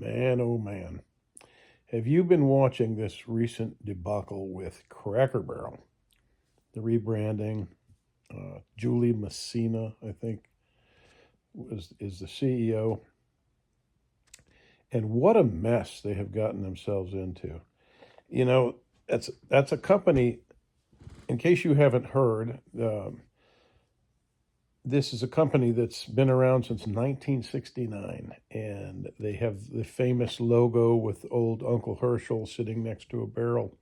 Man, oh man. Have you been watching this recent debacle with Cracker Barrel? The rebranding. Julie Messina, I think, is the CEO. And what a mess they have gotten themselves into. You know, that's a company, in case you haven't heard, this is a company that's been around since 1969, and they have the famous logo with old Uncle Herschel sitting next to a barrel.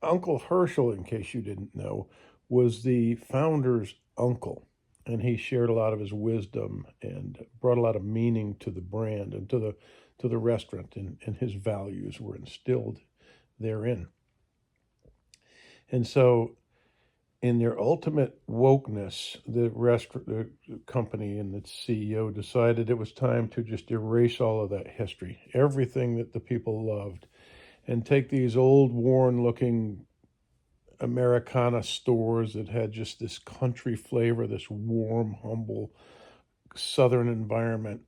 Uncle Herschel, in case you didn't know, was the founder's uncle, and he shared a lot of his wisdom and brought a lot of meaning to the brand and to the restaurant, and his values were instilled therein. And so in their ultimate wokeness, the company and its CEO decided it was time to just erase all of that history, everything that the people loved, and take these old, worn-looking Americana stores that had just this country flavor, this warm, humble, southern environment,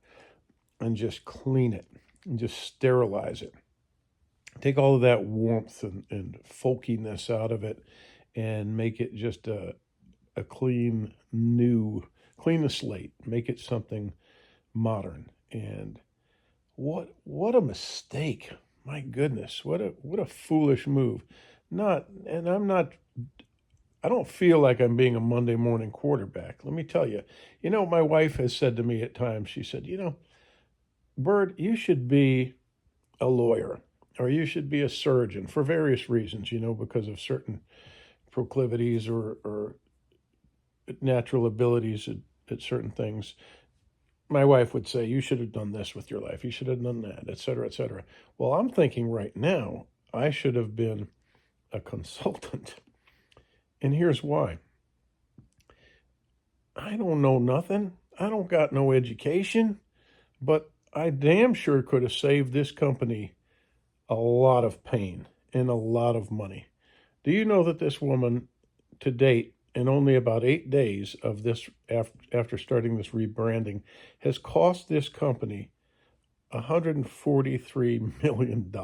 and just clean it and just sterilize it. Take all of that warmth and folkiness out of it and make it just a clean, clean the slate, make it something modern. And what a mistake. My goodness, what a foolish move. Not, and I'm not, I don't feel like I'm being a Monday morning quarterback. Let me tell you, my wife has said to me at times, she said, Bird, you should be a lawyer or you should be a surgeon for various reasons, because of certain proclivities or natural abilities at certain things. My wife would say, you should have done this with your life. You should have done that, et cetera, et cetera. Well, I'm thinking right now, I should have been a consultant. And here's why. I don't know nothing. I don't got no education, but I damn sure could have saved this company a lot of pain and a lot of money. Do you know that this woman, to date, in only about 8 days of this, after starting this rebranding, has cost this company $143 million.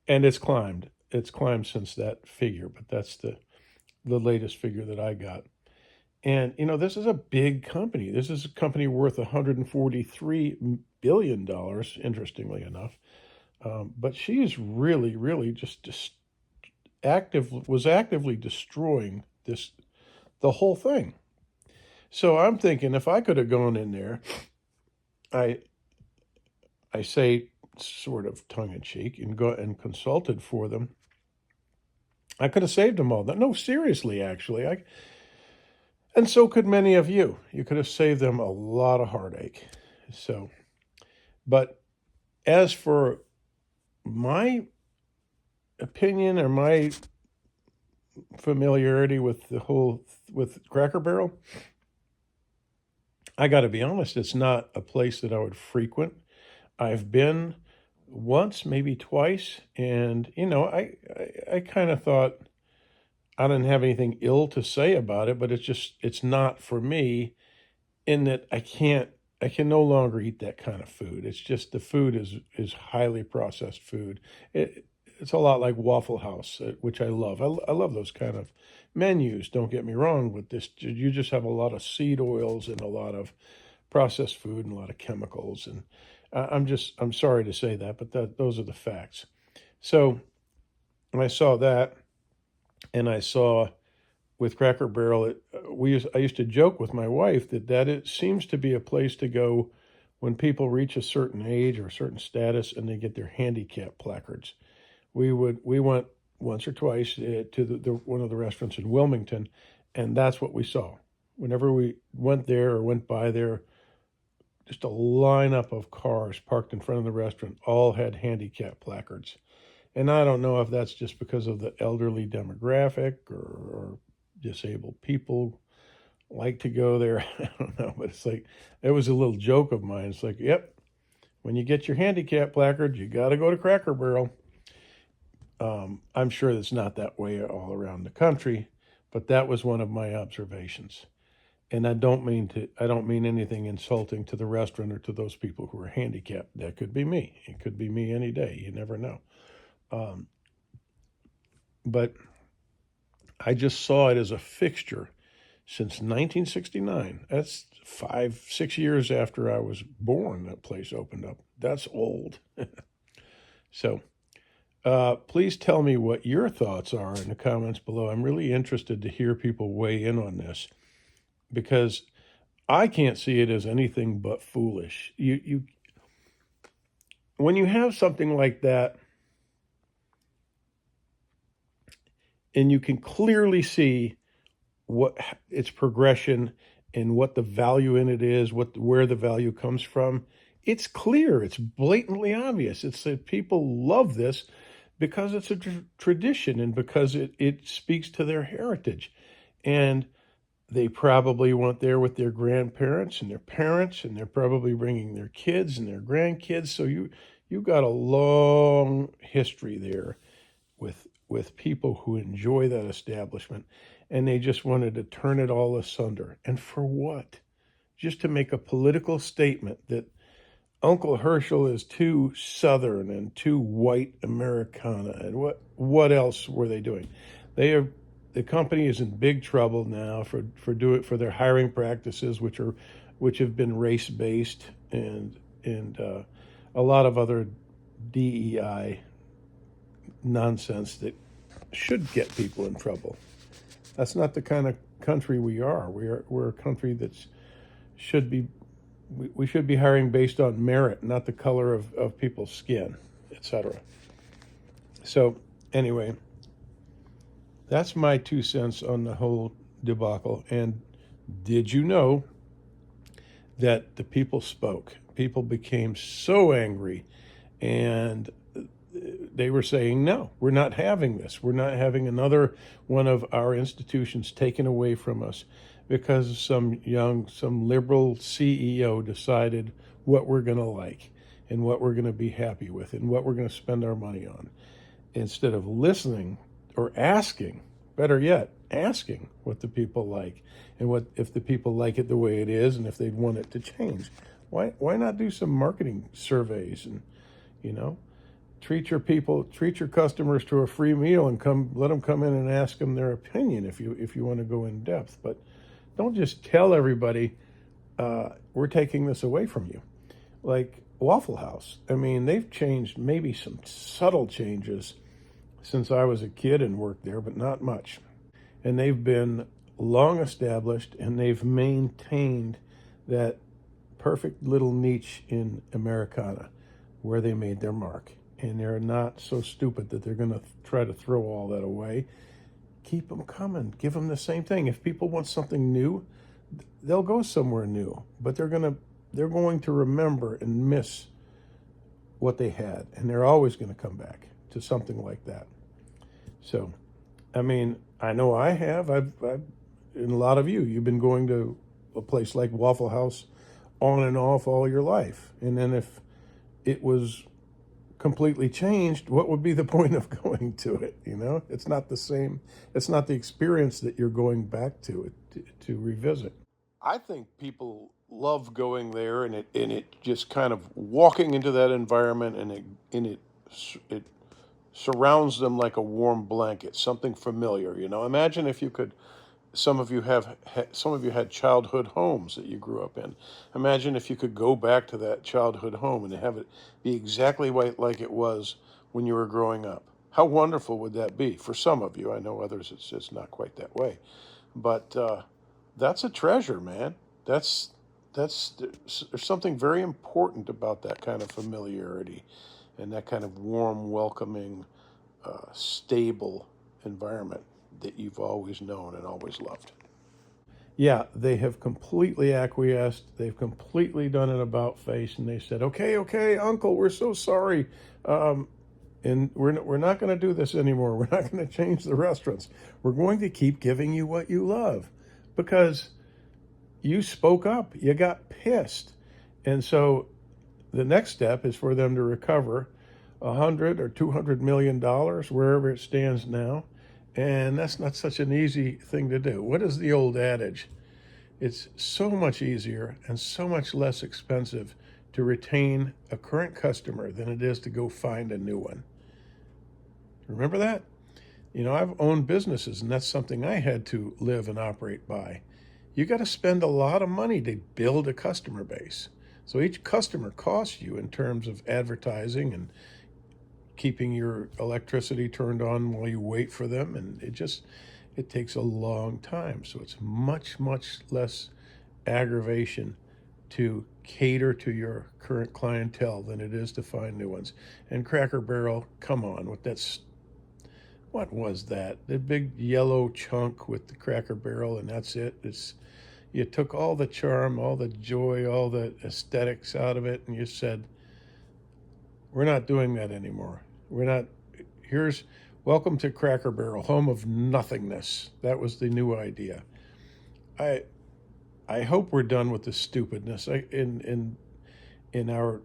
And it's climbed. It's climbed since that figure, but that's the latest figure that I got. And, this is a big company. This is a company worth $143 billion, interestingly enough. But she is really, really just was actively destroying the whole thing. So I'm thinking if I could have gone in there, I say sort of tongue in cheek and go and consulted for them, I could have saved them all. No, seriously, actually, and so could many of you. You could have saved them a lot of heartache. So, but as for my opinion or my familiarity with with Cracker Barrel, I got to be honest, it's not a place that I would frequent. I've been once, maybe twice, and I kind of thought I didn't have anything ill to say about it, but it's not for me, in that I can no longer eat that kind of food. It's just the food is highly processed food. It's a lot like Waffle House, which I love. I love those kind of menus, don't get me wrong, but you just have a lot of seed oils and a lot of processed food and a lot of chemicals. And I'm sorry to say that, but those are the facts. So when I saw that, and I saw with Cracker Barrel, I used to joke with my wife that it seems to be a place to go when people reach a certain age or a certain status and they get their handicap placards. We went once or twice to one of the restaurants in Wilmington, and that's what we saw. Whenever we went there or went by there, just a lineup of cars parked in front of the restaurant, all had handicap placards. And I don't know if that's just because of the elderly demographic or disabled people like to go there. I don't know, but it's like, it was a little joke of mine. It's like, yep, when you get your handicap placard, you got to go to Cracker Barrel. I'm sure it's not that way all around the country, but that was one of my observations. And I don't mean anything insulting to the restaurant or to those people who are handicapped. That could be me. It could be me any day. You never know. Um, but I just saw it as a fixture since 1969. That's 6 years after I was born. That place opened up. That's old. So please tell me what your thoughts are in the comments below. I'm really interested to hear people weigh in on this because I can't see it as anything but foolish. When you have something like that, and you can clearly see what its progression and what the value in it is, where the value comes from. It's clear. It's blatantly obvious. It's that people love this because it's a tradition and because it speaks to their heritage. And they probably went there with their grandparents and their parents, and they're probably bringing their kids and their grandkids. So you got a long history there with people who enjoy that establishment, and they just wanted to turn it all asunder. And for what? Just to make a political statement that Uncle Herschel is too Southern and too white Americana. And what else were they doing? The company is in big trouble now for their hiring practices, which have been race based and a lot of other DEI nonsense that should get people in trouble. That's not the kind of country we are. We're a country that's should be we should be hiring based on merit, not the color of people's skin, etc. So anyway, that's my 2 cents on the whole debacle. And did you know that the people spoke? People became so angry, and they were saying, no, we're not having this. We're not having another one of our institutions taken away from us because some liberal CEO decided what we're going to like and what we're going to be happy with and what we're going to spend our money on, instead of listening or asking, better yet, asking what the people like and what if the people like it the way it is and if they'd want it to change. Why not do some marketing surveys and, you know, treat your customers to a free meal and let them come in and ask them their opinion if you want to go in depth. But don't just tell everybody we're taking this away from you. Like Waffle House, I mean, they've changed maybe some subtle changes since I was a kid and worked there, but not much. And they've been long established, and they've maintained that perfect little niche in Americana where they made their mark. And they're not so stupid that they're going to try to throw all that away. Keep them coming. Give them the same thing. If people want something new, they'll go somewhere new. But they're going to remember and miss what they had, and they're always going to come back to something like that. So, I mean, I know I have. And a lot of you've been going to a place like Waffle House on and off all your life. And then if it was completely changed, what would be the point of going to it? You know, it's not the same. It's not the experience that you're going back to revisit. I think people love going there, and it just kind of walking into that environment, and it surrounds them like a warm blanket, something familiar. You know, imagine if you could. Some of you had childhood homes that you grew up in. Imagine if you could go back to that childhood home and have it be exactly like it was when you were growing up. How wonderful would that be? For some of you, I know others it's not quite that way, but that's a treasure, man. There's something very important about that kind of familiarity and that kind of warm, welcoming, stable environment that you've always known and always loved. Yeah, they have completely acquiesced. They've completely done an about face, and they said, okay, Uncle, we're so sorry. And we're not going to do this anymore. We're not going to change the restaurants. We're going to keep giving you what you love because you spoke up. You got pissed. And so the next step is for them to recover $100 or $200 million, wherever it stands now. And that's not such an easy thing to do. What is the old adage? It's so much easier and so much less expensive to retain a current customer than it is to go find a new one. Remember that? You know, I've owned businesses, and that's something I had to live and operate by. You got to spend a lot of money to build a customer base. So each customer costs you in terms of advertising and keeping your electricity turned on while you wait for them, and it takes a long time. So it's much less aggravation to cater to your current clientele than it is to find new ones. And Cracker Barrel, come on with that. What was that? The big yellow chunk with the Cracker Barrel, and that's it. It's You took all the charm, all the joy, all the aesthetics out of it, and you said, we're not doing that anymore. We're not. Here's Welcome to Cracker Barrel, home of nothingness. That was the new idea. I I hope we're done with the stupidness in our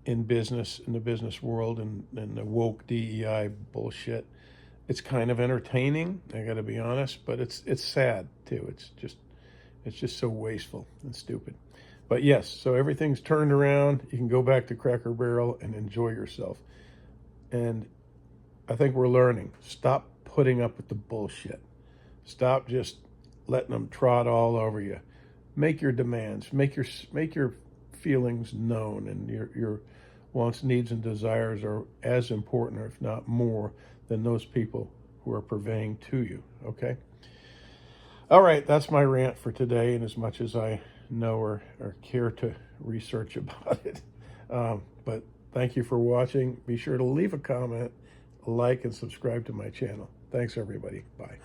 in business, in the business world, and the woke DEI bullshit. It's kind of entertaining, I got to be honest, but it's sad too. It's just so wasteful and stupid. But yes, so everything's turned around. You can go back to Cracker Barrel and enjoy yourself. And I think we're learning. Stop putting up with the bullshit. Stop just letting them trot all over you. Make your demands. Make your feelings known, and your wants, needs, and desires are as important, or if not more, than those people who are purveying to you. Okay. All right, that's my rant for today, and as much as I know or care to research about it. But thank you for watching. Be sure to leave a comment, like, and subscribe to my channel. Thanks, everybody. Bye.